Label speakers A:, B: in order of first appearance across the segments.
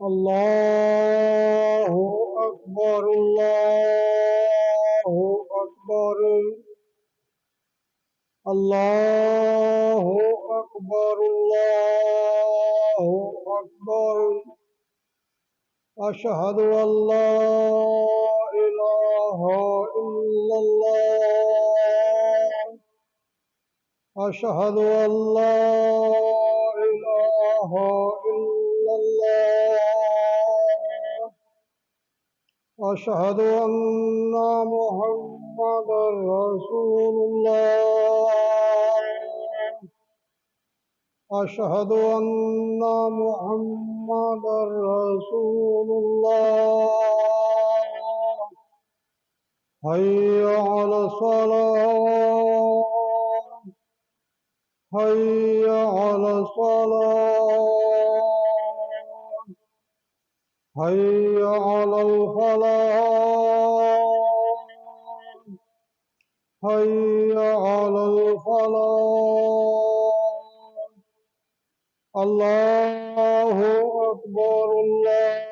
A: الله أكبر الله أكبر الله أكبر الله أكبر أشهد أن لا إله إلا الله أشهد أن لا إله إلا الله أشهد أن محمدا رسول الله أشهد أن محمدا رسول الله حي على الصلاة حي على الصلاة حي على الفلاح حي على الفلاح الله أكبر الله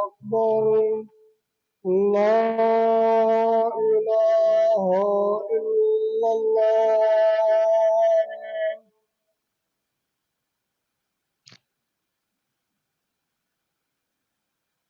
A: أكبر الله